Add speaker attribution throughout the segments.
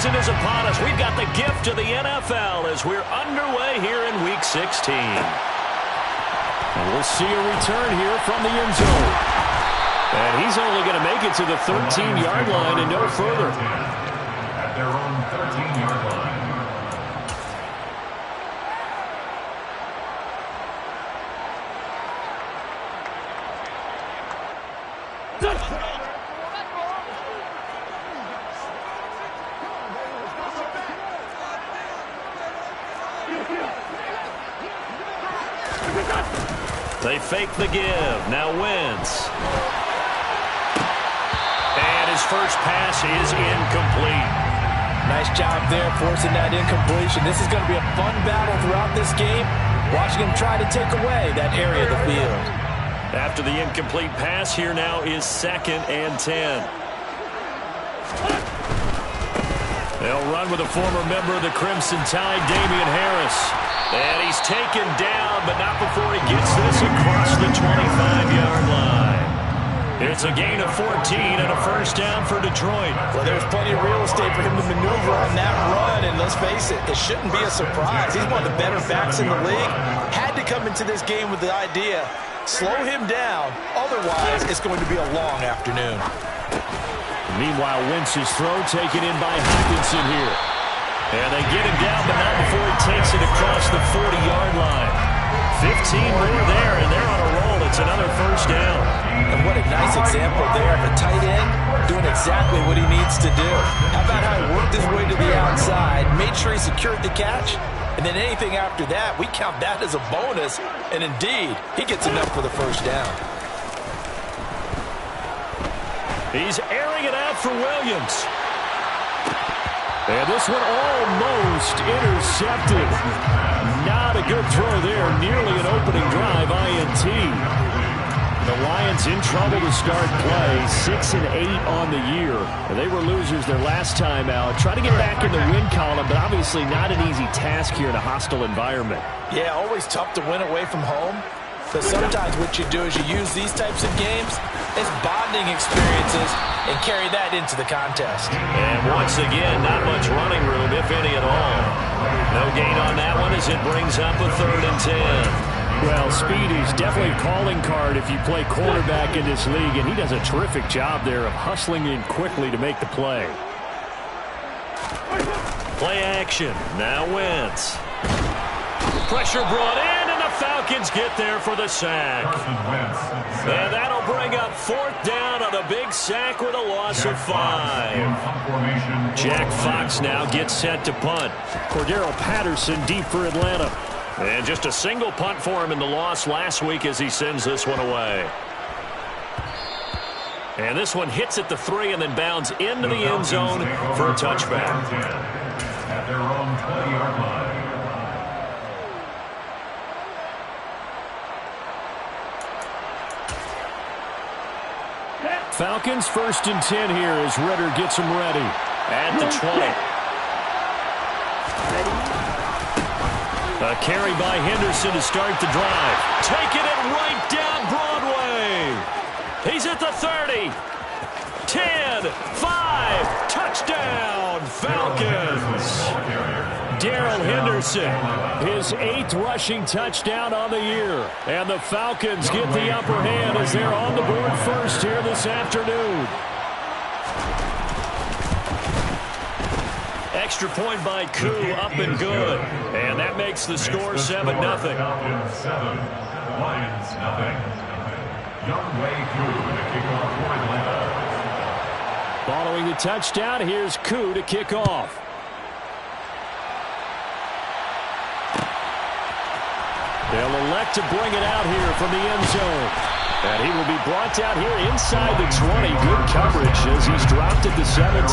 Speaker 1: season is upon us. We've got the gift of the NFL as we're underway here in Week 16.
Speaker 2: And we'll see a return here from the end zone. And he's only going to make it to the 13-yard line and no further.
Speaker 3: At their own 13-yard line.
Speaker 1: They fake the give. Now Wentz. And his first pass is incomplete.
Speaker 4: Nice job there forcing that incompletion. This is going to be a fun battle throughout this game. Watching him try to take away that area of the field.
Speaker 1: After the incomplete pass, here now is 2nd and 10. They'll run with a former member of the Crimson Tide, Damian Harris. And he's taken down, but not before he gets this across the 25-yard line. It's a gain of 14 and a first down for Detroit.
Speaker 4: Well, there's plenty of real estate for him to maneuver on that run, and let's face it, it shouldn't be a surprise. He's one of the better backs in the league. Had to come into this game with the idea, slow him down, otherwise it's going to be a long afternoon.
Speaker 2: Meanwhile, Wentz's throw taken in by Hockenson here.
Speaker 1: And they get him down, but not before he takes it across the 40-yard line. 15 more there, and they're on a roll. It's another first down.
Speaker 4: And what a nice example there of a tight end doing exactly what he needs to do. How about how he worked his way to the outside, made sure he secured the catch, and then anything after that, we count that as a bonus. And indeed, he gets enough for the first down.
Speaker 1: He's airing it out for Williams.
Speaker 2: And this one almost intercepted. Not a good throw there. Nearly an opening drive INT. The Lions in trouble to start play. 6-8 on the year. And they were losers their last time out. Trying to get back in the win column, but obviously not an easy task here in a hostile environment.
Speaker 4: Yeah, always tough to win away from home. But sometimes what you do is you use these types of games as bonding experiences and carry that into the contest.
Speaker 1: And once again, not much running room, if any at all. No gain on that one as it brings up a 3rd and 10.
Speaker 2: Well, speed is definitely a calling card if you play quarterback in this league, and he does a terrific job there of hustling in quickly to make the play.
Speaker 1: Play action. Now Wentz. Pressure brought in. Falcons get there for the sack. And that'll bring up 4th down on a big sack with a loss of 5.
Speaker 2: Jack Fox now gets set to punt. Cordero Patterson deep for Atlanta.
Speaker 1: And just a single punt for him in the loss last week as he sends this one away. And this one hits at the 3 and then bounds into the end zone for a touchback.
Speaker 3: At their own 20-yard line.
Speaker 2: Falcons 1st and 10 here as Ritter gets them ready.
Speaker 1: At the 20. A carry by Henderson to start the drive. Taking it right down Broadway. He's at the 30. 10, 5, touchdown, Falcons.
Speaker 2: Darrell Henderson, his 8th rushing touchdown on the year. And the Falcons get the upper hand as they're on the board first here this afternoon.
Speaker 1: Extra point by Koo, up and good. And that makes the score 7-0.
Speaker 3: Lions 7, Lions nothing. Young Wei Koo to kick off for Atlanta.
Speaker 2: Following the touchdown, here's Koo to kick off. They'll elect to bring it out here from the end zone. And he will be brought out here inside the 20. Good coverage as he's dropped at the 17.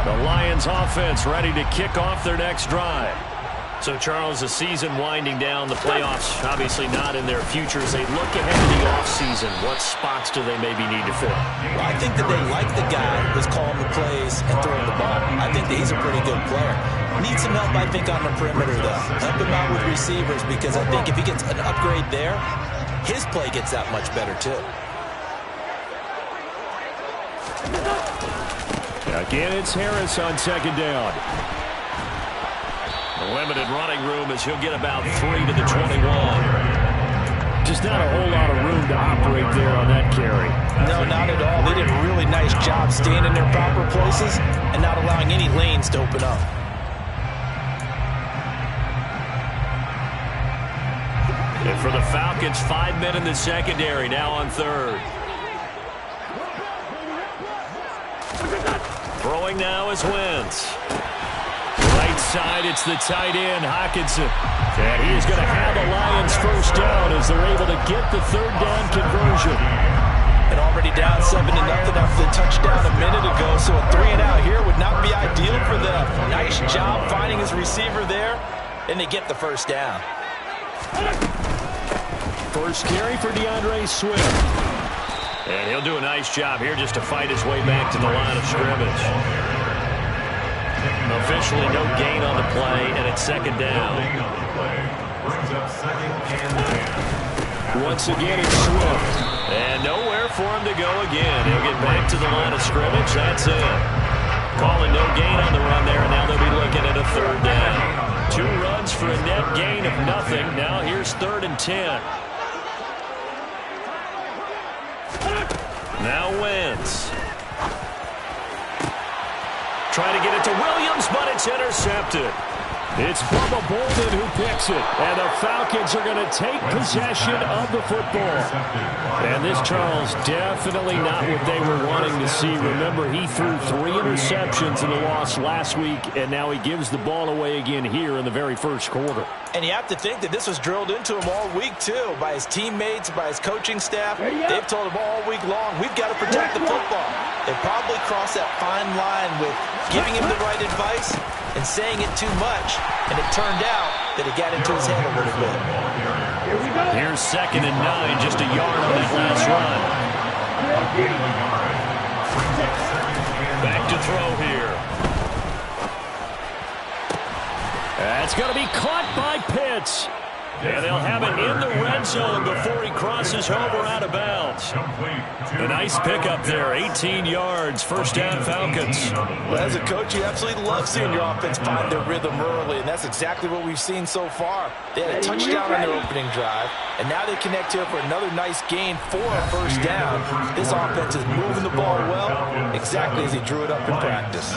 Speaker 2: The Lions offense ready to kick off their next drive. So, Charles, the season winding down, the playoffs obviously not in their future. As they look ahead to the offseason, what spots do they maybe need to fill?
Speaker 4: Well, I think that they like the guy who's calling the plays and throwing the ball. I think that he's a pretty good player. Needs some help, I think, on the perimeter, though. Help him out with receivers, because I think if he gets an upgrade there, his play gets that much better, too.
Speaker 2: Again, it's Harris on second down.
Speaker 1: The limited running room as he'll get about 3 to the 21.
Speaker 2: Just not a whole lot of room to operate there on that carry.
Speaker 4: No, not at all. They did a really nice job staying in their proper places and not allowing any lanes to open up.
Speaker 1: And for the Falcons, 5 men in the secondary, now on third. Throwing now is Wentz. Right side, it's the tight end, Hockenson.
Speaker 2: And he is going to have the Lions first down as they're able to get the third down conversion.
Speaker 4: And already down 7-0 after the touchdown a minute ago, so a 3-and-out here would not be ideal for them. Nice job finding his receiver there, and they get the first down.
Speaker 2: First carry for DeAndre Swift.
Speaker 1: And he'll do a nice job here just to fight his way back to the line of scrimmage. Officially no gain on the play, and it's second down.
Speaker 2: Once again, it's Swift.
Speaker 1: And nowhere for him to go again. He'll get back to the line of scrimmage. That's it. Calling no gain on the run there, and now they'll be looking at a third down. 2 runs for a net gain of nothing. Now here's 3rd and 10. Now Wentz. Trying to get it to Williams, but it's intercepted.
Speaker 2: It's Bubba Bolden who picks it. And the Falcons are going to take possession of the football. And this, Charles, definitely not what they were wanting to see. Remember, he threw 3 interceptions in the loss last week, and now he gives the ball away again here in the very first quarter.
Speaker 4: And you have to think that this was drilled into him all week, too, by his teammates, by his coaching staff. They've told him all week long, we've got to protect the football. They probably crossed that fine line with giving him the right advice and saying it too much, and it turned out that it got into his head a little bit.
Speaker 1: Here's 2nd and 9, just a yard on that last run. Back to throw here.
Speaker 2: That's going to be caught by Pitts. And they'll have it in the red zone before he crosses over out of bounds.
Speaker 1: A nice pickup there, 18 yards, first down Falcons.
Speaker 4: Well, as a coach, you absolutely love seeing your offense find their rhythm early, and that's exactly what we've seen so far. They had a touchdown on their opening drive, and now they connect here for another nice gain for a first down. This offense is moving the ball well, exactly as he drew it up in practice.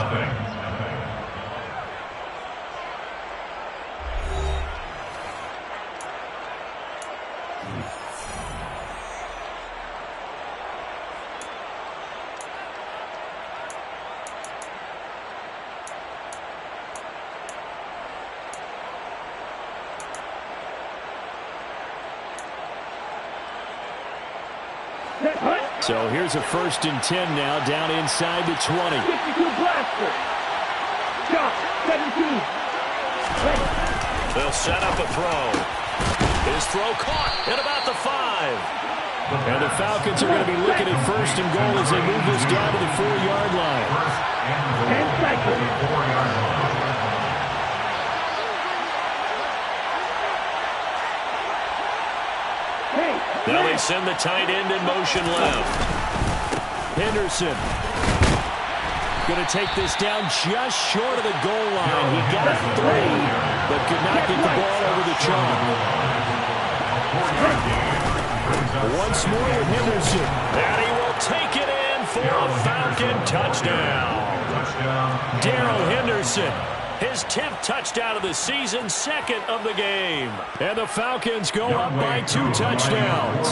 Speaker 2: So here's a 1st and 10 now, down inside the 20.
Speaker 5: 52 blaster. Shot, 17.
Speaker 1: They'll set up a throw. His throw caught at about the 5.
Speaker 2: And the Falcons are going to be looking at 1st and goal as they move this down to the 4-yard line.
Speaker 5: 10 seconds.
Speaker 1: Now they send the tight end in motion left.
Speaker 2: Henderson going to take this down just short of the goal line. He got 3, but could not get the ball over the chalk. Once more with Henderson.
Speaker 1: And he will take it in for a Falcon touchdown. Darrell Henderson. His 10th touchdown of the season, 2nd of the game.
Speaker 2: And the Falcons go up by 2 touchdowns.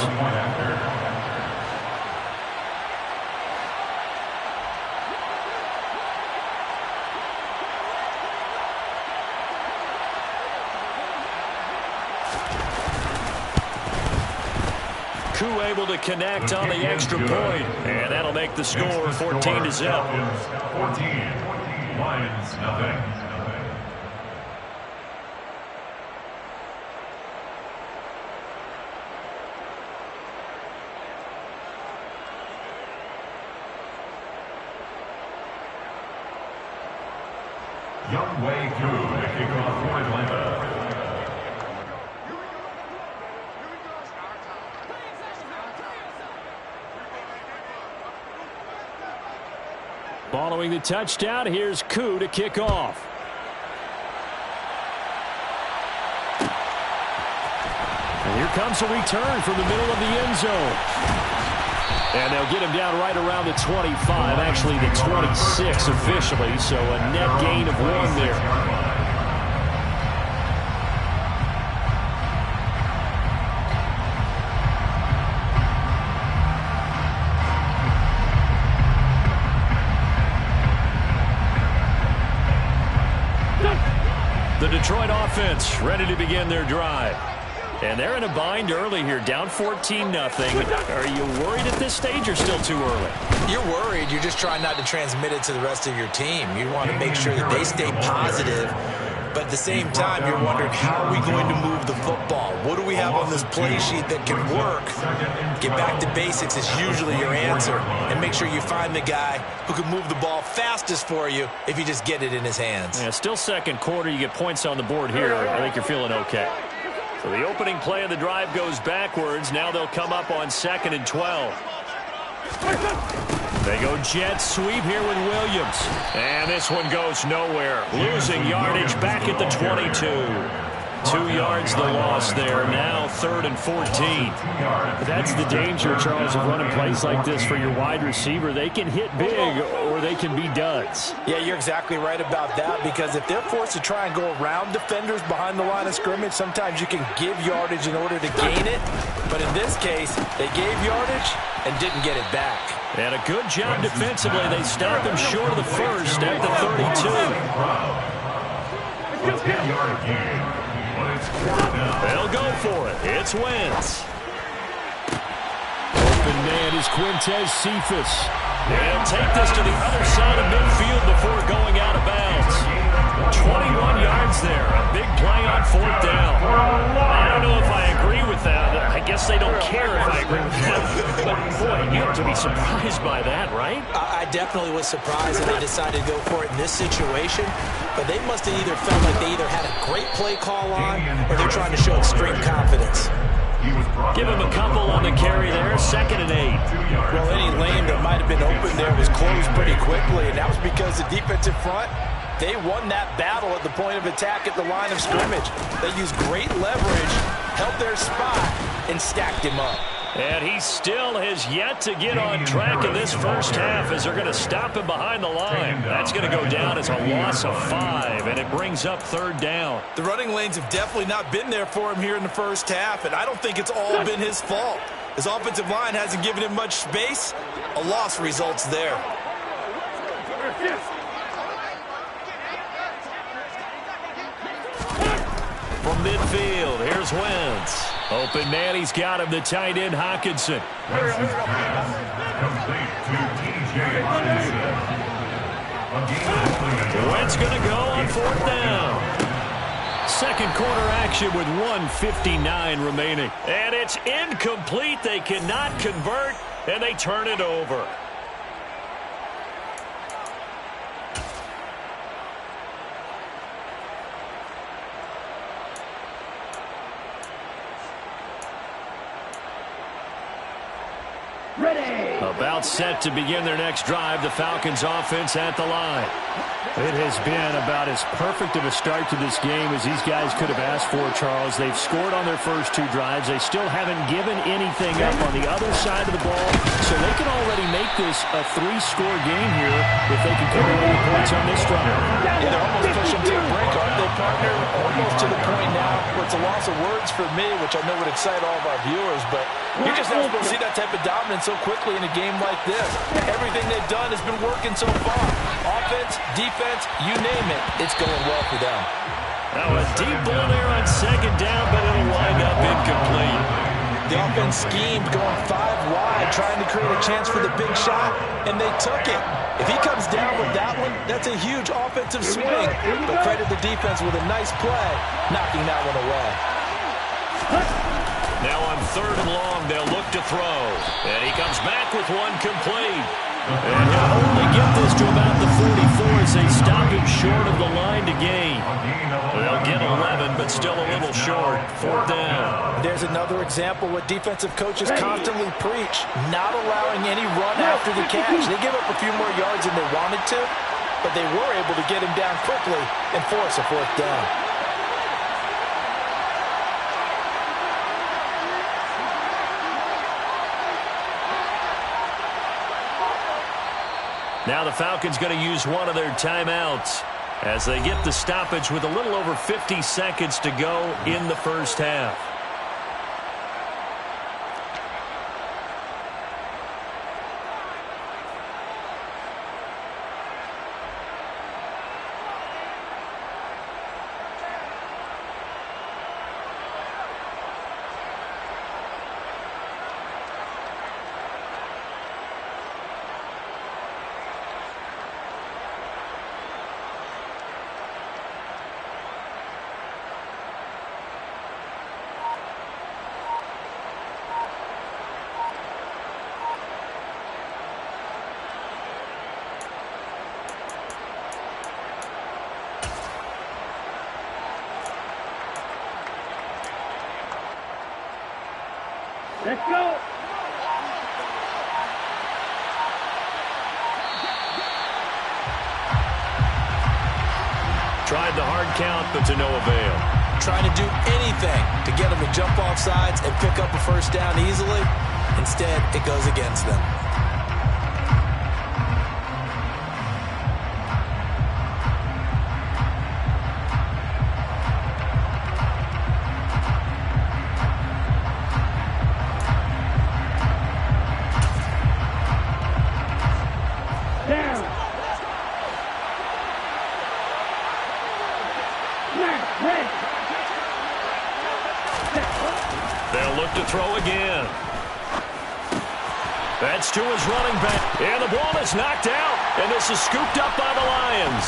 Speaker 1: Koo able to connect on the extra point, and that'll make the score 14-0.
Speaker 3: 14, Lions nothing. Young Wei Koo to kick off for Atlanta.
Speaker 2: Following the touchdown, here's Koo to kick off. And here comes a return from the middle of the end zone. And they'll get him down right around the 25, actually the 26 officially, so a net gain of 1 there. The Detroit offense ready to begin their drive. And they're in a bind early here, down 14-0. Are you worried at this stage or still too early?
Speaker 4: You're worried. You're just trying not to transmit it to the rest of your team. You want to make sure that they stay positive. But at the same time, you're wondering, how are we going to move the football? What do we have on this play sheet that can work? Get back to basics is usually your answer. And make sure you find the guy who can move the ball fastest for you if you just get it in his hands.
Speaker 2: Yeah, still second quarter. You get points on the board here. I think you're feeling okay. So the opening play of the drive goes backwards. Now they'll come up on 2nd and 12. They go jet sweep here with Williams. And this one goes nowhere. Losing yardage back at the 22. 2 yards the loss there. Now 3rd and 14.
Speaker 6: That's the danger, Charles, of running plays like this for your wide receiver. They can hit big or they can be duds.
Speaker 4: Yeah, you're exactly right about that, because if they're forced to try and go around defenders behind the line of scrimmage, sometimes you can give yardage in order to gain it. But in this case, they gave yardage and didn't get it back.
Speaker 2: And a good job defensively. They stopped him short of the first at the 32. They'll go for it. It's Wentz.
Speaker 6: Open man is Quintez Cephus.
Speaker 2: They'll take this to the other side of midfield before going out of bounds. 21 yards there. A big play on 4th down. I don't know if I agree with that. I guess they don't care if I agree with that. But, boy, you have to be surprised by that, right?
Speaker 4: I definitely was surprised that they decided to go for it in this situation. But they must have either felt like they either had a great play call on or they're trying to show extreme confidence.
Speaker 2: Give him a couple on the carry there. 2nd and 8.
Speaker 4: Well, any lane that might have been open there was closed pretty quickly, and that was because the defensive front, they won that battle at the point of attack at the line of scrimmage. They used great leverage, held their spot, and stacked him up.
Speaker 2: And he still has yet to get on track in this first half as they're going to stop him behind the line. That's going to go down as a loss of 5, and it brings up 3rd down.
Speaker 4: The running lanes have definitely not been there for him here in the first half, and I don't think it's all been his fault. His offensive line hasn't given him much space. A loss results there.
Speaker 2: From midfield, here's Wentz. Open man, he's got him, the tight end, Hockenson. Wentz going to go on 4th down. Second quarter action with 1:59 remaining. And it's incomplete. They cannot convert, and they turn it over. About set to begin their next drive. The Falcons offense at the line.
Speaker 6: It has been about as perfect of a start to this game as these guys could have asked for, Charles. They've scored on their first 2 drives. They still haven't given anything up on the other side of the ball, so they can already make this a 3-score game here if they can come away with points on this drive.
Speaker 4: Yeah, they're almost pushing to the break, aren't they, partner? Almost to the point now where it's a loss of words for me, which I know would excite all of our viewers, but you're just not supposed to see that type of dominance so quickly in a game like this. Everything they've done has been working so far. Offense, defense, you name it, it's going well for them.
Speaker 2: Now a deep ball there on 2nd down, but it'll wind up incomplete.
Speaker 4: The offense schemed, going 5 wide, trying to create a chance for the big shot, and they took it. If he comes down with that one, that's a huge offensive swing. But credit the defense with a nice play, knocking that one away.
Speaker 2: Now on
Speaker 1: 3rd and long. They'll look to throw. And he comes back with one complete. And he'll only get this to about the 44 as they stop him short of the line to gain. They'll get 11, but still a little short. 4th down.
Speaker 4: There's another example what defensive coaches constantly preach, not allowing any run after the catch. They give up a few more yards than they wanted to, but they were able to get him down quickly and force a 4th down.
Speaker 1: Now the Falcons going to use one of their timeouts as they get the stoppage with a little over 50 seconds to go in the first half.
Speaker 5: Let's go.
Speaker 1: Tried the hard count, but to no avail.
Speaker 4: Trying to do anything to get them to jump off sides and pick up a 1st down easily. Instead, it goes against them.
Speaker 1: They'll look to throw again. That's to his running back. And the ball is knocked out. And this is scooped up by the Lions.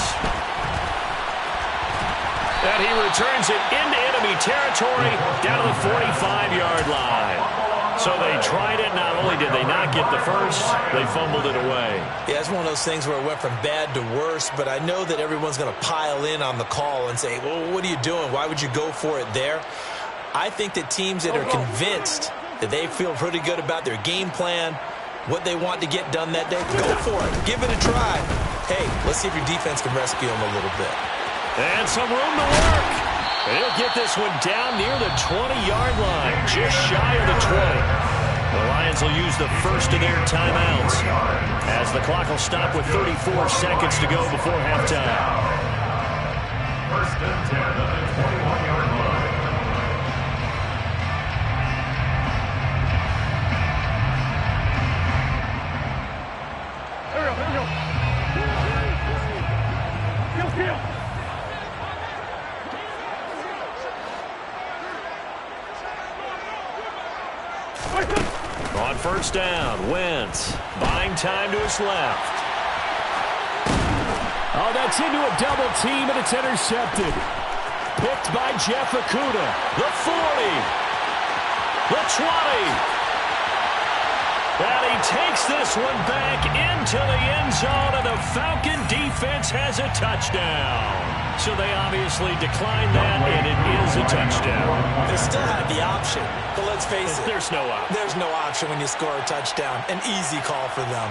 Speaker 1: And he returns it into enemy territory down to the 45-yard line. So they tried it. Not only did they not get the first, they fumbled it away.
Speaker 4: Yeah, it's one of those things where it went from bad to worse, but I know that everyone's going to pile in on the call and say, well, what are you doing? Why would you go for it there? I think that teams that are convinced that they feel pretty good about their game plan, what they want to get done that day, go for it. Give it a try. Hey, let's see if your defense can rescue them a little bit.
Speaker 1: And some room to work. And he'll get this one down near the 20-yard line, just shy of the 20. The Lions will use the first of their timeouts as the clock will stop with 34 seconds to go before halftime.
Speaker 3: 1st and 10 at the 21-yard line.
Speaker 1: On 1st down, Wentz buying time to his left.
Speaker 6: Oh, that's into a double team, and it's intercepted. Picked by Jeff Okudah.
Speaker 1: The 40. The 20. And he takes this one back into the end zone, and the Falcon defense has a touchdown. So they obviously declined that, and it is a touchdown.
Speaker 4: They still have the option, but let's face it.
Speaker 1: There's no option.
Speaker 4: There's no option when you score a touchdown. An easy call for them.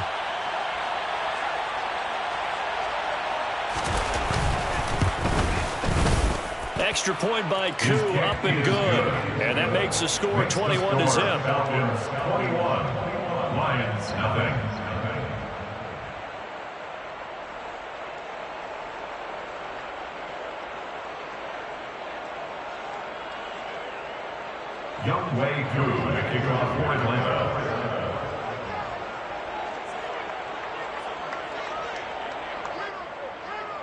Speaker 1: Extra point by Koo, up and good. And that makes the score 21 to zip.
Speaker 3: Falcons 21, Lions nothing. Young Wei Koo, the kickoff for Atlanta.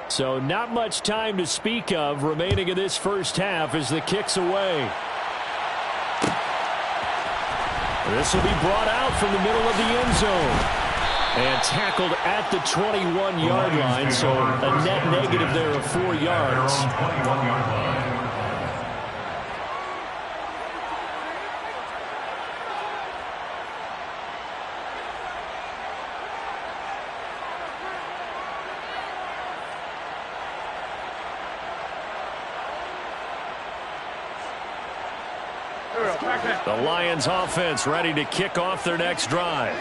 Speaker 6: So not much time to speak of remaining in this first half as the kick's away. This will be brought out from the middle of the end zone. And tackled at the 21-yard line, so a net negative there of 4 yards.
Speaker 3: 21-yard line.
Speaker 2: The Lions offense ready to kick off their next drive.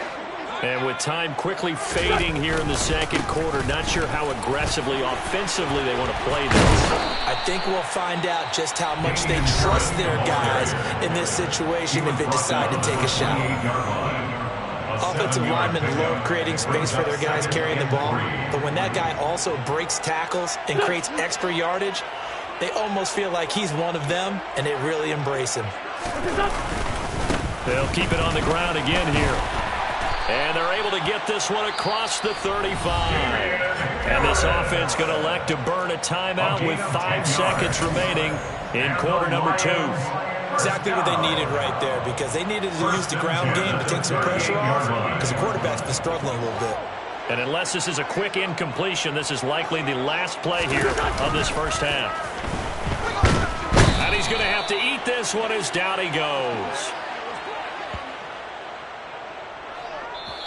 Speaker 2: And with time quickly fading here in the second quarter, not sure how aggressively, offensively they want to play this.
Speaker 4: I think we'll find out just how much they trust their guys in this situation if they decide to take a shot. Offensive linemen love creating space for their guys carrying the ball, but when that guy also breaks tackles and creates extra yardage, they almost feel like he's one of them, and they really embrace him.
Speaker 2: They'll keep it on the ground again here. And they're able to get this one across the 35. And this offense going to elect to burn a timeout with 5 seconds remaining in quarter number 2.
Speaker 4: Exactly what they needed right there, because they needed to use the ground game to take some pressure off, because the quarterback's been struggling a little bit.
Speaker 2: And unless this is a quick incompletion, this is likely the last play here of this first half. And he's going to have to eat this one as down he goes.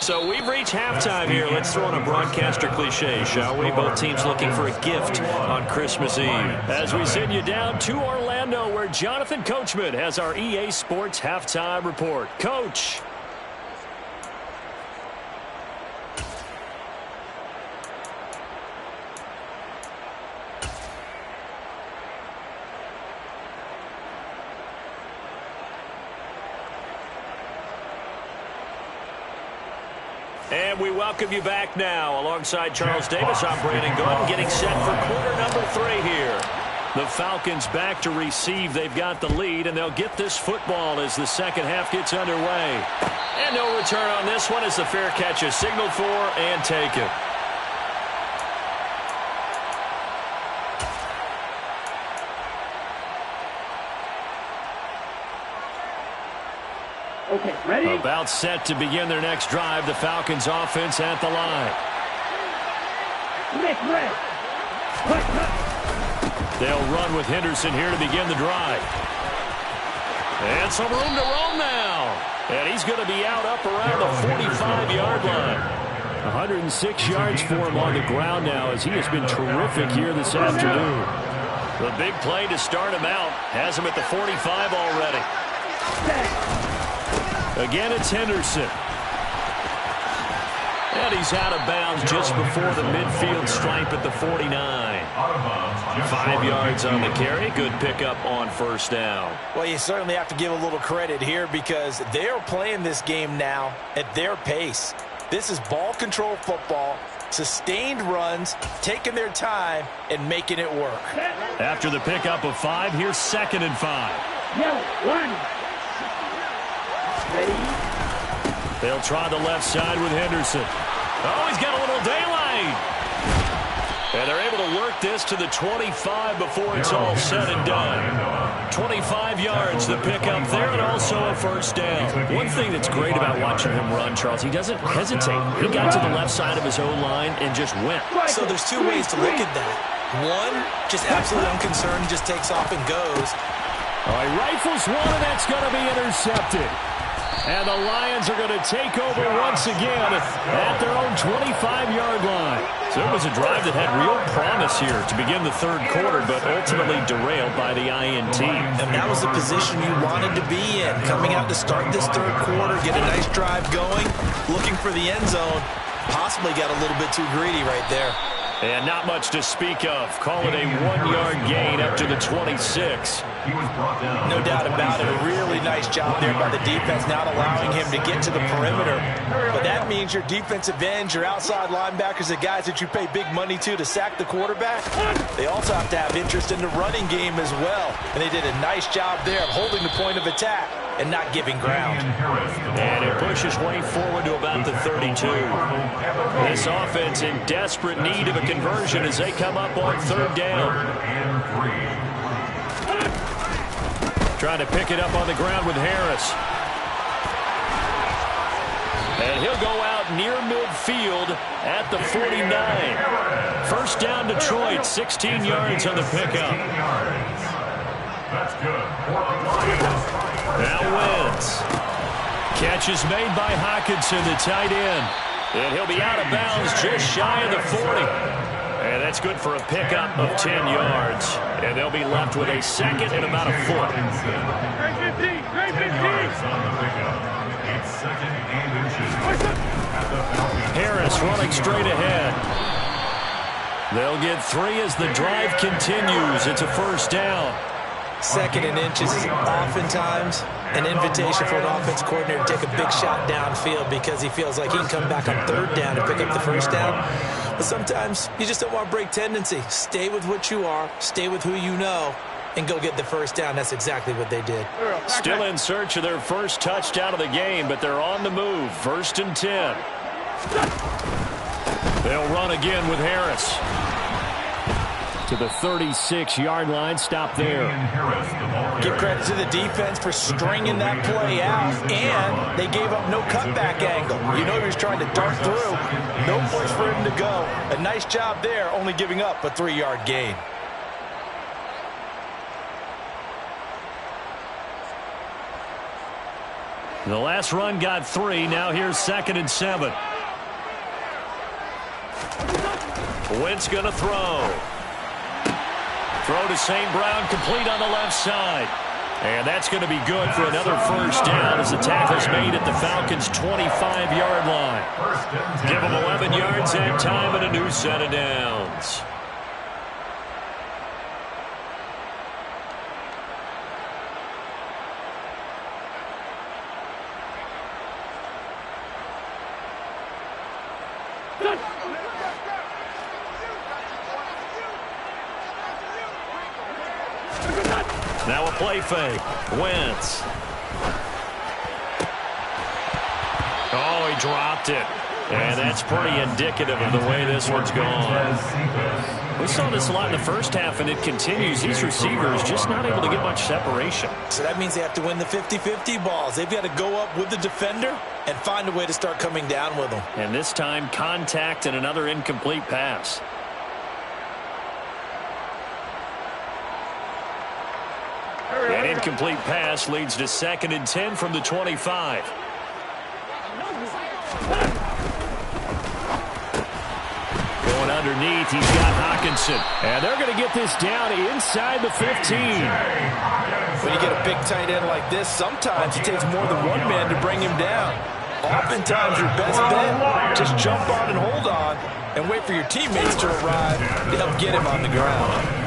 Speaker 2: So we've reached halftime here. Let's throw in a broadcaster cliche, shall we? Both teams looking for a gift on Christmas Eve. As we send you down to Orlando, where Jonathan Coachman has our EA Sports halftime report. Coach. And we welcome you back now. Alongside Charles Davis, I'm Brandon Gordon, getting set for quarter number 3 here. The Falcons back to receive. They've got the lead, and they'll get this football as the second half gets underway. And no return on this one as the fair catch is signaled for and taken.
Speaker 5: Okay, ready?
Speaker 2: About set to begin their next drive. The Falcons offense at the line. They'll run with Henderson here to begin the drive. And some room to roam now. And he's going to be out up around the 45-yard line. 106 yards for him on the ground now, as he has been terrific here this afternoon. The big play to start him out has him at the 45 already. Again, it's Henderson. And he's out of bounds just before the midfield stripe at the 49. 5 yards on the carry. Good pickup on first down.
Speaker 4: Well, you certainly have to give a little credit here, because they're playing this game now at their pace. This is ball control football, sustained runs, taking their time, and making it work.
Speaker 2: After the pickup of 5, here's 2nd and 5. They'll try the left side with Henderson. Oh, he's got a little daylight. And they're able to work this to the 25 before it's all said and done. 25 yards the pickup there, and also a first down. One thing that's great about watching him run, Charles, he doesn't hesitate. He got to the left side of his O-line and just went.
Speaker 4: So there's 2 ways to look at that. One, just absolutely unconcerned, just takes off and goes.
Speaker 2: All right, rifles one, and that's going to be intercepted. And the Lions are going to take over once again at their own 25-yard line. So it was a drive that had real promise here to begin the third quarter, but ultimately derailed by the INT.
Speaker 4: And that was the position you wanted to be in, coming out to start this third quarter, get a nice drive going, looking for the end zone. Possibly got a little bit too greedy right there.
Speaker 2: And not much to speak of. Call it a 1-yard gain up to the 26.
Speaker 4: No doubt about it. A really nice job there by the defense, not allowing him to get to the perimeter. But that means your defensive ends, your outside linebackers, the guys that you pay big money to sack the quarterback, they also have to have interest in the running game as well. And they did a nice job there of holding the point of attack and not giving ground.
Speaker 2: And it pushes way forward to about the 32. This offense in desperate need of a conversion as they come up on third down. Trying to pick it up on the ground with Harris. And he'll go out near midfield at the 49. First down Detroit, 16 yards on the pickup.
Speaker 3: That's good.
Speaker 2: Now Wentz. Catch is made by Hockenson, the tight end. And he'll be out of bounds just shy of the 40. And that's good for a pickup of 10 yards. And they'll be left with a second and about a foot. running straight ahead. They'll get 3 as the drive continues. It's a first down.
Speaker 4: 2nd and inches is oftentimes an invitation for an offense coordinator to take a big shot downfield because he feels like he can come back on 3rd down to pick up the first down. But sometimes you just don't want to break tendency. Stay with what you are, stay with who you know, and go get the first down. That's exactly what they did.
Speaker 2: Still in search of their first touchdown of the game, but they're on the move. 1st and 10. They'll run again with Harris. To the 36-yard line. Stop there.
Speaker 4: Give credit to the defense for stringing that play out, and they gave up no cutback angle. You know he was trying to dart through. No place for him to go. A nice job there, only giving up a 3-yard gain.
Speaker 2: The last run got 3. Now here's 2nd and 7. Wentz going to throw. Throw to St. Brown, complete on the left side. And that's going to be good for another first down as the tackle's made at the Falcons' 25-yard line. Give them 11 yards and time and a new set of downs. Now a play fake. Wentz. Oh, he dropped it. And that's pretty indicative of the way this one's gone. We saw this a lot in the first half, and it continues. These receivers just not able to get much separation.
Speaker 4: So that means they have to win the 50-50 balls. They've got to go up with the defender and find a way to start coming down with them.
Speaker 2: And this time, contact and another incomplete pass. That incomplete pass leads to 2nd and 10 from the 25. Going underneath, he's got Hockenson. And they're going to get this down inside the 15.
Speaker 4: When you get a big tight end like this, sometimes it takes more than one man to bring him down. Oftentimes, your best bet, just jump on and hold on and wait for your teammates to arrive to help get him on the ground.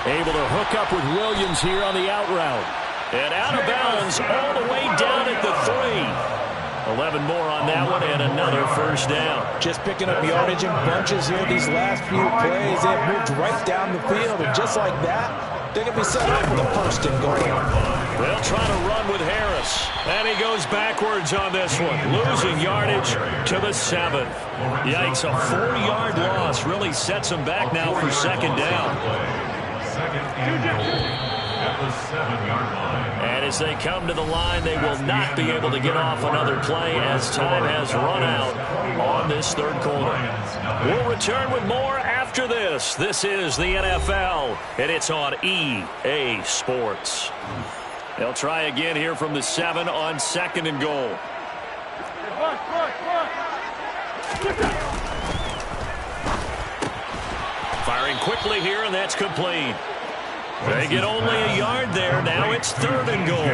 Speaker 2: Able to hook up with Williams here on the out route. And out of bounds all the way down at the 3. 11 more on that one and another first down.
Speaker 4: Just picking up yardage in bunches here these last few plays. They've moved right down the field, and just like that, they're going to be set up for the 1st and goal.
Speaker 2: They'll try to run with Harris. And he goes backwards on this one, losing yardage to the 7th. Yikes, a 4-yard loss really sets him back now for 2nd down.
Speaker 3: At the 7-yard line.
Speaker 2: And as they come to the line, they will not be able to get off another play as time has run out on this 3rd quarter. We'll return with more after this. This is the NFL, and it's on EA Sports. They'll try again here from the 7 on 2nd and goal. Firing quickly here, and that's complete. They get only a yard there. Now it's 3rd and goal.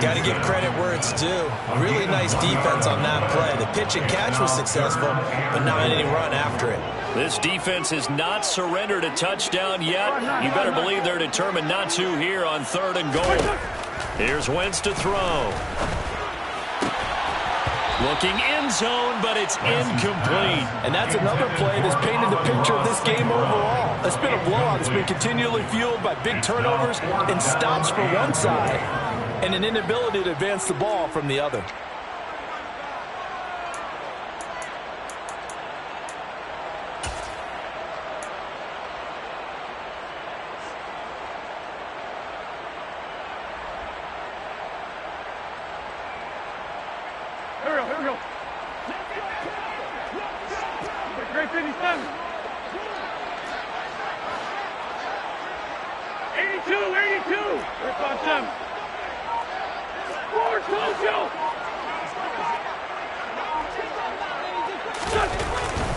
Speaker 4: Got to give credit where it's due. Really nice defense on that play. The pitch and catch was successful, but not any run after it.
Speaker 2: This defense has not surrendered a touchdown yet. You better believe they're determined not to here on 3rd and goal. Here's Wentz to throw. Looking end zone, but it's incomplete.
Speaker 4: And that's another play that's painted the picture of this game overall. It's been a blowout. It's been continually fueled by big turnovers and stops for one side and an inability to advance the ball from the other.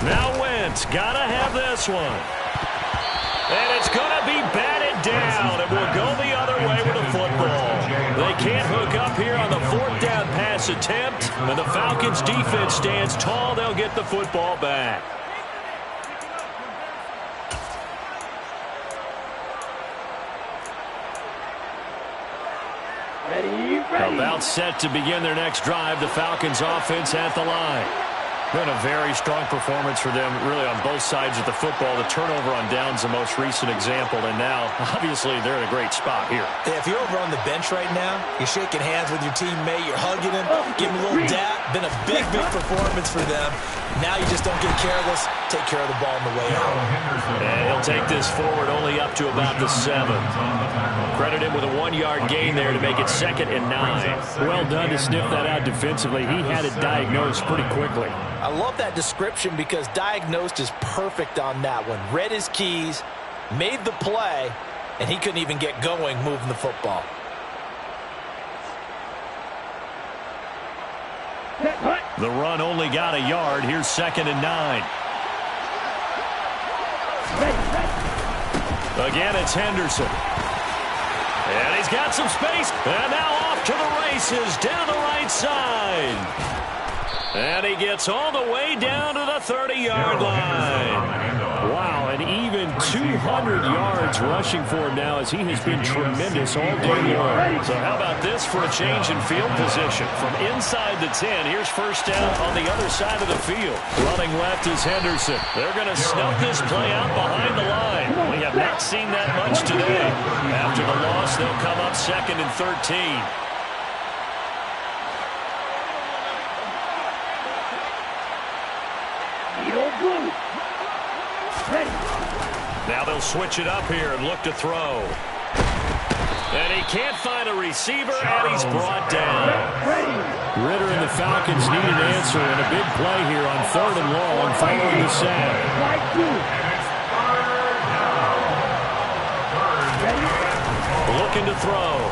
Speaker 2: Now Wentz, gotta have this one. And it's gonna be batted down. It will go the other way with the football. They
Speaker 1: can't hook up here on the 4th down pass attempt. And the Falcons defense stands tall. They'll get the football back.
Speaker 2: About set to begin their next drive. The Falcons offense at the line.
Speaker 1: Been a very strong performance for them, really, on both sides of the football. The turnover on downs, the most recent example, and now, obviously, they're in a great spot here.
Speaker 4: Yeah, if you're over on the bench right now, you're shaking hands with your teammate, you're hugging him, giving him a little dap. Been a big, big performance for them. Now you just don't get careless. Take care of the ball on the way out.
Speaker 1: And he'll take this forward only up to about the 7. Credit him with a 1-yard gain there to make it 2nd and 9.
Speaker 2: Well done to sniff that out defensively. He had it diagnosed pretty quickly.
Speaker 4: I love that description because diagnosed is perfect on that one. Read his keys, made the play, and he couldn't even get going moving the football.
Speaker 1: The run only got a yard. Here's 2nd and 9. Again, it's Henderson. And he's got some space. And now off to the races down the right side. And he gets all the way down to the 30-yard line.
Speaker 2: Wow, and even 200 yards rushing for him now as he has been tremendous all day long.
Speaker 1: So how about this for a change in field position? From inside the 10, here's 1st down on the other side of the field. Running left is Henderson. They're going to snuff this play out behind the line. We have not seen that much today. After the loss, they'll come up 2nd and 13. Now they'll switch it up here and look to throw. And he can't find a receiver, and he's brought down.
Speaker 2: Ritter and the Falcons need an answer, and a big play here on 3rd and long following the sack.
Speaker 1: Looking to throw.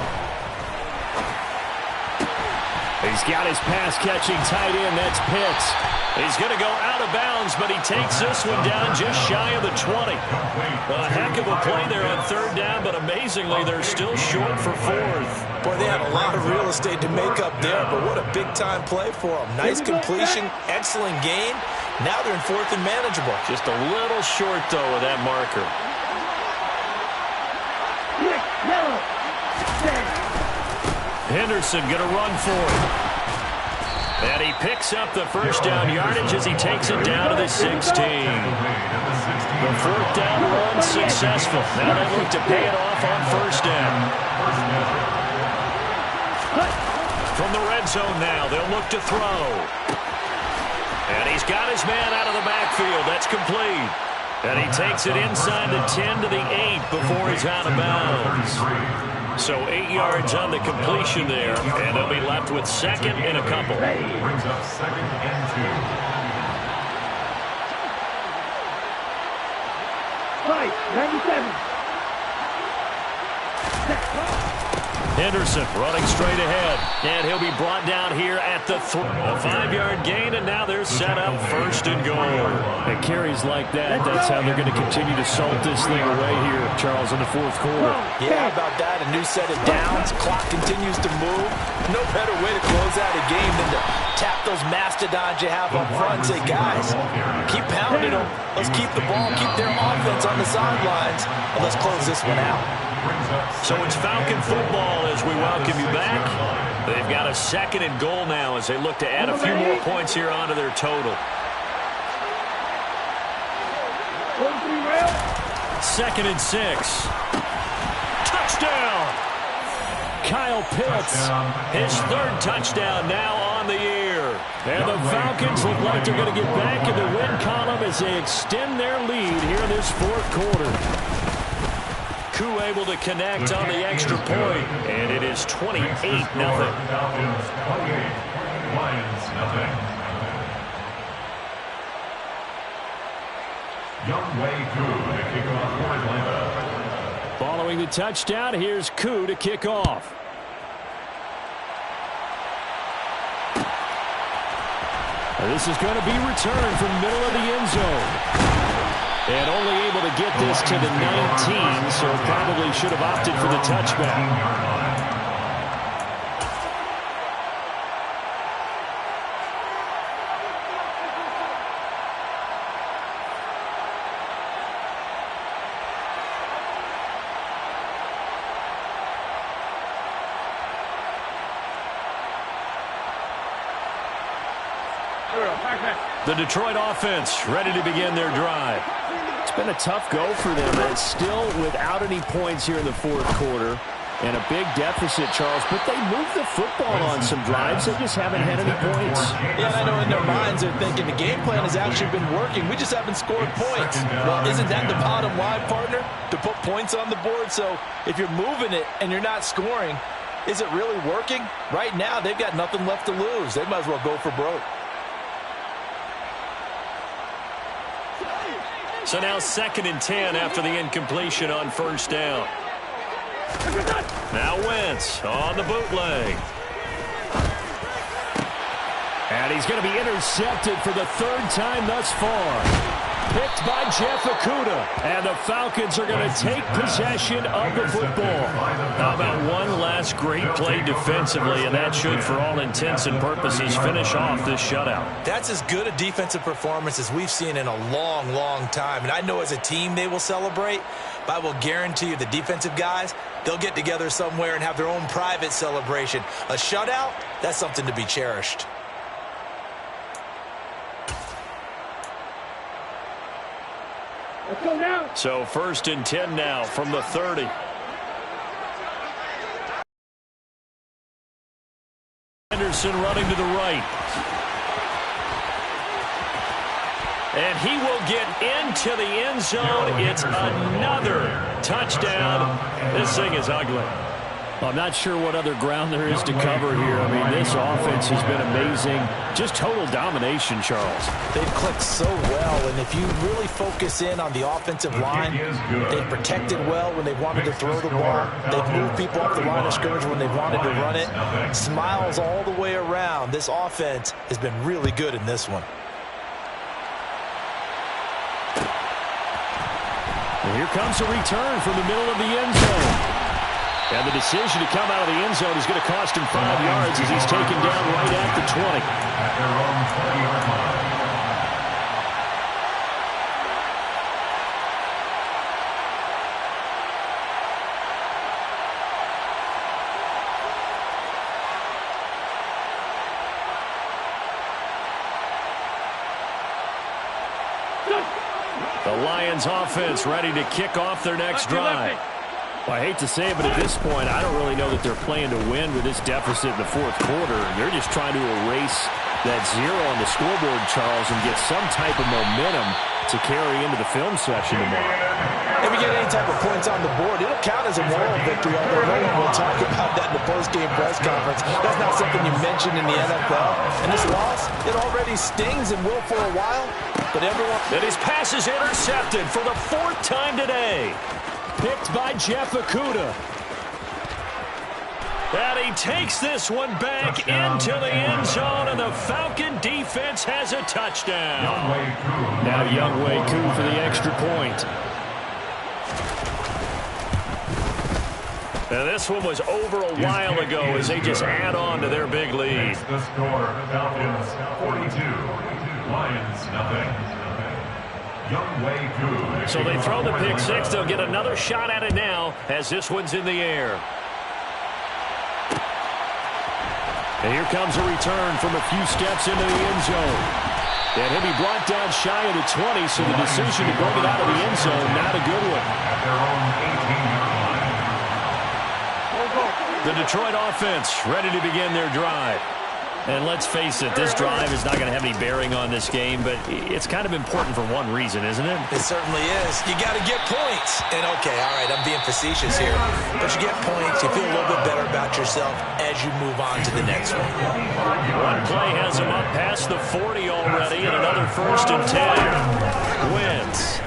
Speaker 2: He's got his pass-catching tight end. That's Pitts.
Speaker 1: He's going to go out of bounds, but he takes this one down just shy of the 20. A heck of a play there on 3rd down, but amazingly, they're still short for 4th.
Speaker 4: Boy, they had a lot of real estate to make up there, but what a big-time play for them. Nice completion, excellent gain. Now they're in 4th and manageable.
Speaker 1: Just a little short, though, with that marker. Henderson going to run for it. And he picks up the 1st down yardage as he takes it down to the 16. The 4th down run successful. Now they look to pay it off on 1st down. From the red zone now, they'll look to throw. And he's got his man out of the backfield. That's complete. And he takes it inside the 10 to the 8 before he's out of bounds. So 8 yards on the completion there, and they'll be left with 2nd and a couple.
Speaker 3: Brings up 2nd and 2.
Speaker 5: 97.
Speaker 1: Henderson running straight ahead, and he'll be brought down here at the a 5-yard gain, and now they're set up 1st and goal.
Speaker 2: And carries like that, that's how they're going to continue to salt this thing away here, Charles, in the 4th quarter.
Speaker 4: Yeah, how about that? A new set of downs. Clock continues to move. No better way to close out a game than to tap those mastodons you have up front and say, guys, keep pounding them. Let's keep the ball, keep their offense on the sidelines, and let's close this one out.
Speaker 1: So it's Falcon football as we welcome you back. They've got a 2nd and goal now as they look to add a few more points here onto their total. 2nd and 6. Touchdown!
Speaker 2: Kyle Pitts.
Speaker 1: His 3rd touchdown now on the year.
Speaker 2: And the Falcons look like they're going to get back in the win column as they extend their lead here in this 4th quarter.
Speaker 1: Koo able to connect on the extra point, and it is 28-0.
Speaker 3: Falcons 28, Lions nothing. Youngway Koo to kick off for Atlanta.
Speaker 2: Following the touchdown, here's Koo to kick off. This is going to be returned from the middle of the end zone. And only able to get this to the 19, so probably should have opted for the touchback.
Speaker 1: The Detroit offense ready to begin their drive.
Speaker 6: It's been a tough go for them. It's still without any points here in the fourth quarter. And a big deficit, Charles, but they moved the football on some drives. They just haven't had any points.
Speaker 4: Yeah, and I know in their minds they're thinking the game plan has actually been working. We just haven't scored points. Well, isn't that the bottom line, partner? To put points on the board? So if you're moving it and you're not scoring, is it really working? Right now, they've got nothing left to lose. They might as well go for broke.
Speaker 1: So now 2nd and 10 after the incompletion on first down. Now Wentz on the bootleg.
Speaker 6: And he's going to be intercepted for the 3rd time thus far. Picked by Jeff Okudah. And the Falcons are going to take possession of the football.
Speaker 1: How about one last great play defensively, and that should, for all intents and purposes, finish off this shutout.
Speaker 4: That's as good a defensive performance as we've seen in a long, long time. And I know as a team they will celebrate, but I will guarantee you the defensive guys, they'll get together somewhere and have their own private celebration. A shutout, that's something to be cherished.
Speaker 5: Let's go now.
Speaker 1: So 1st and 10 now from the 30. Henderson running to the right. And he will get into the end zone. It's another touchdown. This thing is ugly.
Speaker 6: I'm not sure what other ground there is to cover here. I mean, this offense has been amazing. Just total domination, Charles.
Speaker 4: They've clicked so well, and if you really focus in on the offensive line, they've protected well when they've wanted to throw the ball. They've moved people off the line of scrimmage when they've wanted to run it. Smiles all the way around. This offense has been really good in this one.
Speaker 6: And here comes a return from the middle of the end zone. And the decision to come out of the end zone is going to cost him 5 yards as he's taken down right at the 20.
Speaker 3: At their own 20-yard line.
Speaker 1: The Lions offense ready to kick off their next drive.
Speaker 6: Well, I hate to say it, but at this point, I don't really know that they're playing to win with this deficit in the fourth quarter. They're just trying to erase that 0 on the scoreboard, Charles, and get some type of momentum to carry into the film session tomorrow.
Speaker 4: If we get any type of points on the board, it'll count as a moral victory, although no one will talk about that in the post-game press conference. That's not something you mention in the NFL. And this loss, it already stings and will for a while, but everyone...
Speaker 1: And his pass is intercepted for the 4th time today.
Speaker 6: Picked by Jeff Okudah.
Speaker 1: And he takes this one back into the end zone, and the Falcon defense has a touchdown.
Speaker 6: Now Younghoe Koo for the extra point.
Speaker 1: And this one was over a while ago as they just add on to their big lead.
Speaker 3: The score, Falcons 42, Lions nothing.
Speaker 1: So they throw the pick six. They'll get another shot at it now as this one's in the air.
Speaker 6: And here comes a return from a few steps into the end zone. And he'll be brought down shy of the 20, so the decision to bring it out of the end zone, not a good one.
Speaker 3: At their own 18-yard line.
Speaker 1: The Detroit offense ready to begin their drive.
Speaker 6: And let's face it, this drive is not going to have any bearing on this game, but it's kind of important for one reason, isn't it?
Speaker 4: It certainly is. You got to get points. And, okay, all right, I'm being facetious here. But you get points, you feel a little bit better about yourself as you move on to the next one.
Speaker 1: One play has him up past the 40 already, and another 1st and 10. Wentz.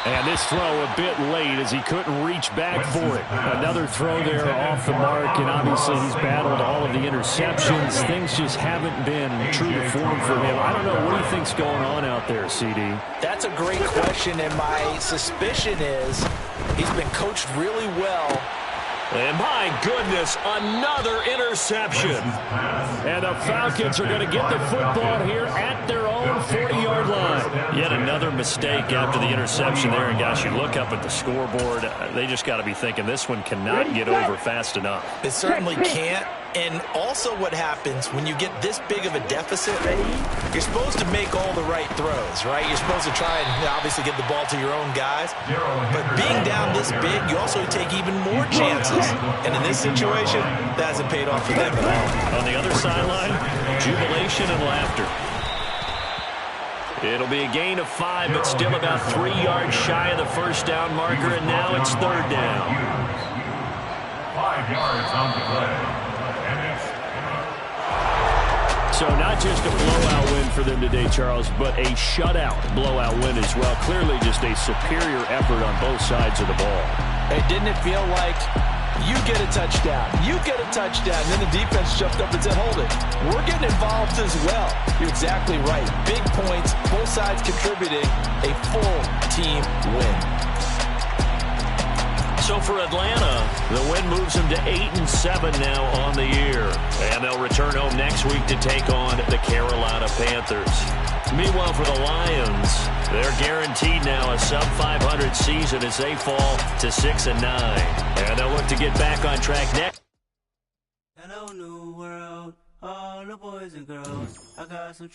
Speaker 6: And this throw a bit late as he couldn't reach back for it. Another throw there off the mark, and obviously he's battled all of the interceptions. Things just haven't been true to form for him. I don't know. What do you think's going on out there, CD?
Speaker 4: That's a great question, and my suspicion is he's been coached really well.
Speaker 1: And my goodness, another interception.
Speaker 6: And the Falcons are going to get the football here at their own 40-yard line.
Speaker 1: Yet another mistake after the interception there. And, gosh, you look up at the scoreboard, they just got to be thinking this one cannot get over fast enough.
Speaker 4: It certainly can't, And also what happens when you get this big of a deficit, you're supposed to make all the right throws, right? You're supposed to try and obviously get the ball to your own guys. But being down this big, you also take even more chances. And in this situation, that hasn't paid off for them at all.
Speaker 1: On the other sideline, jubilation and laughter. It'll be a gain of 5, but still about 3 yards shy of the first down marker, and now it's third down.
Speaker 3: 5 yards on the play.
Speaker 2: So not just a blowout win for them today, Charles, but a shutout blowout win as well. Clearly just a superior effort on both sides of the ball.
Speaker 4: Hey, didn't it feel like you get a touchdown, you get a touchdown, and then the defense jumped up and said, hold it, we're getting involved as well. You're exactly right. Big points, both sides contributing, a full team win.
Speaker 1: So for Atlanta, the win moves them to 8-7 now on the year. And they'll return home next week to take on the Carolina Panthers. Meanwhile, for the Lions, they're guaranteed now a sub-500 season as they fall to 6-9. And they'll look to get back on track next.
Speaker 7: Hello, new world, all the boys and girls. I got some